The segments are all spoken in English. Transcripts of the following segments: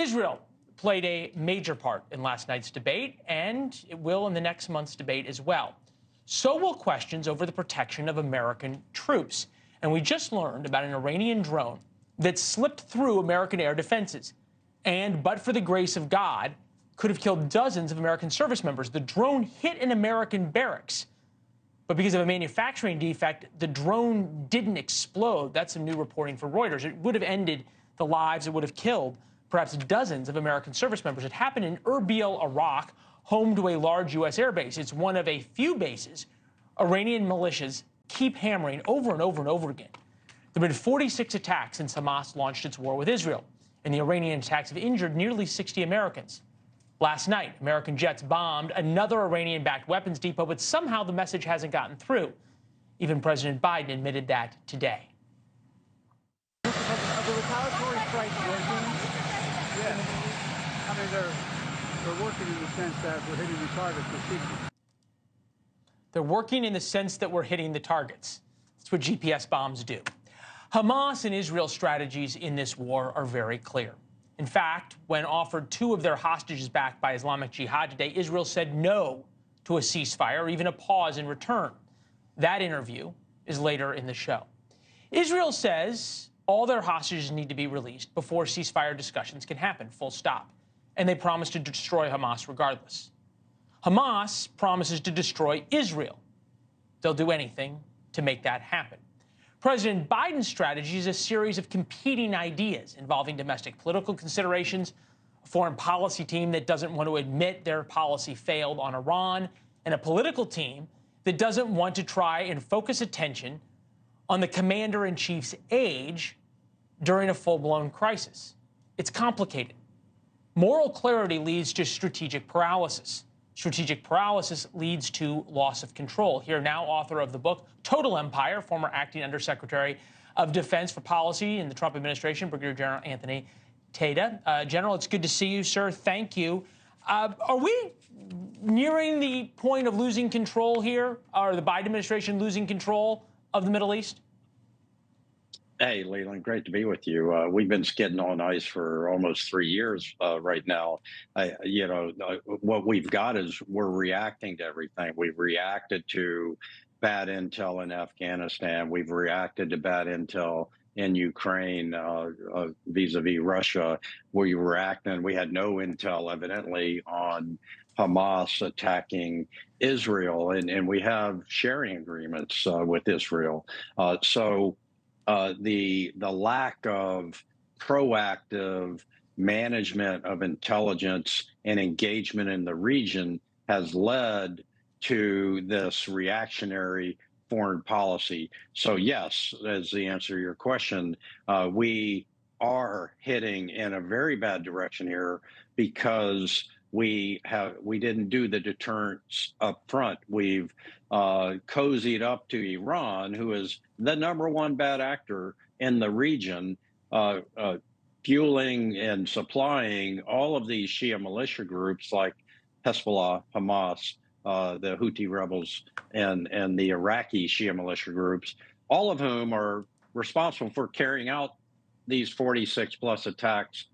Israel played a major part in last night's debate, and it will in the next month's debate as well. So will questions over the protection of American troops. And we just learned about an Iranian drone that slipped through American air defenses and, but for the grace of God, could have killed dozens of American service members. The drone hit an American barracks, but because of a manufacturing defect, the drone didn't explode. That's some new reporting for Reuters. It would have ended the lives, it would have killed perhaps dozens of American service members. It happened in Erbil, Iraq, home to a large U.S. air base. It's one of a few bases Iranian militias keep hammering over and over and over again. There have been 46 attacks since Hamas launched its war with Israel, and the Iranian attacks have injured nearly 60 Americans. Last night, American jets bombed another Iranian-backed weapons depot, but somehow the message hasn't gotten through. Even President Biden admitted that today. Are the retaliatory strikes working? Yeah. I mean, they're working in the sense that we're hitting the targets repeatedly. They're working in the sense that we're hitting the targets. That's what GPS bombs do. Hamas and Israel's strategies in this war are very clear. In fact, when offered 2 of their hostages back by Islamic Jihad today, Israel said no to a ceasefire or even a pause in return. That interview is later in the show. Israel says all their hostages need to be released before ceasefire discussions can happen, full stop. And they promise to destroy Hamas regardless. Hamas promises to destroy Israel. They'll do anything to make that happen. President Biden's strategy is a series of competing ideas involving domestic political considerations, a foreign policy team that doesn't want to admit their policy failed on Iran, and a political team that doesn't want to try and focus attention on the commander-in-chief's age during a full-blown crisis. It's complicated. Moral clarity leads to strategic paralysis. Strategic paralysis leads to loss of control. Here now, author of the book Total Empire, former acting Undersecretary of Defense for Policy in the Trump administration, Brigadier General Anthony Tata. General, it's good to see you, sir. Thank you. Are we nearing the point of losing control here? Or the Biden administration losing control of the Middle East? Hey, Leland, great to be with you. We've been skidding on ice for almost 3 years right now. What we've got is we're reacting to everything. We've reacted to bad intel in Afghanistan. We've reacted to bad intel in Ukraine vis-a-vis Russia. We had no intel, evidently, on Hamas attacking Israel, and we have sharing agreements with Israel. The lack of proactive management of intelligence and engagement in the region has led to this reactionary foreign policy. So yes, as the answer to your question, we are heading in a very bad direction here because we didn't do the deterrence up front. We've cozied up to Iran, who is the #1 bad actor in the region, fueling and supplying all of these Shia militia groups like Hezbollah, Hamas, the Houthi rebels, and the Iraqi Shia militia groups, all of whom are responsible for carrying out these 46+ attacks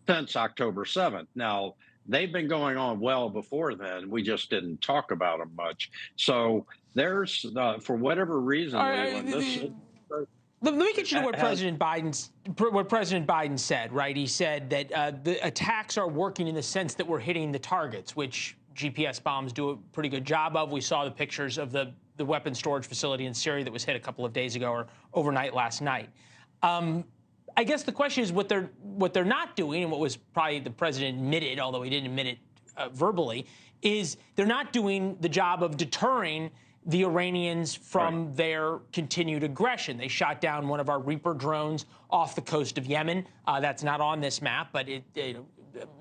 since October 7th. Now, they've been going on well before then. We just didn't talk about them much. So there's, for whatever reason, let me get you to what President Biden said, right? He said that the attacks are working in the sense that we're hitting the targets, which GPS bombs do a pretty good job of. We saw the pictures of the weapon storage facility in Syria that was hit a couple of days ago or overnight last night. I guess the question is what they're not doing, and what was probably the president admitted, although he didn't admit it verbally, is they're not doing the job of deterring the Iranians from their continued aggression. They shot down one of our Reaper drones off the coast of Yemen. That's not on this map, but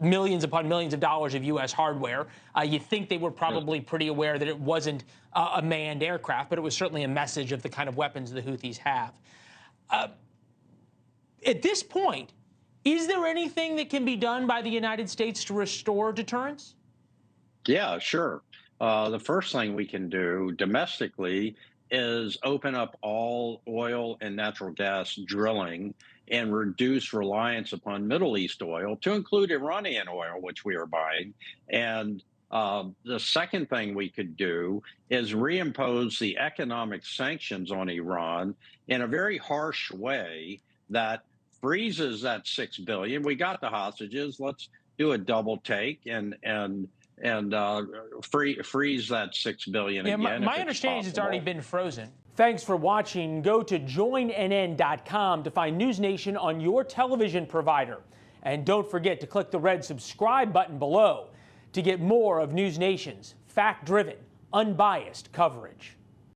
millions upon millions of dollars of U.S. hardware. You think they were probably pretty aware that it wasn't a manned aircraft, but it was certainly a message of the kind of weapons the Houthis have. At this point, is there anything that can be done by the United States to restore deterrence? Yeah, sure. The first thing we can do domestically is open up all oil and natural gas drilling and reduce reliance upon Middle East oil, to include Iranian oil, which we are buying. And the second thing we could do is reimpose the economic sanctions on Iran in a very harsh way that freezes that $6 billion. We got the hostages. Let's do a double take and freeze that $6 billion again. My understanding is it's already been frozen. Thanks for watching. Go to joinnn.com to find NewsNation on your television provider. And don't forget to click the red subscribe button below to get more of NewsNation's fact-driven, unbiased coverage.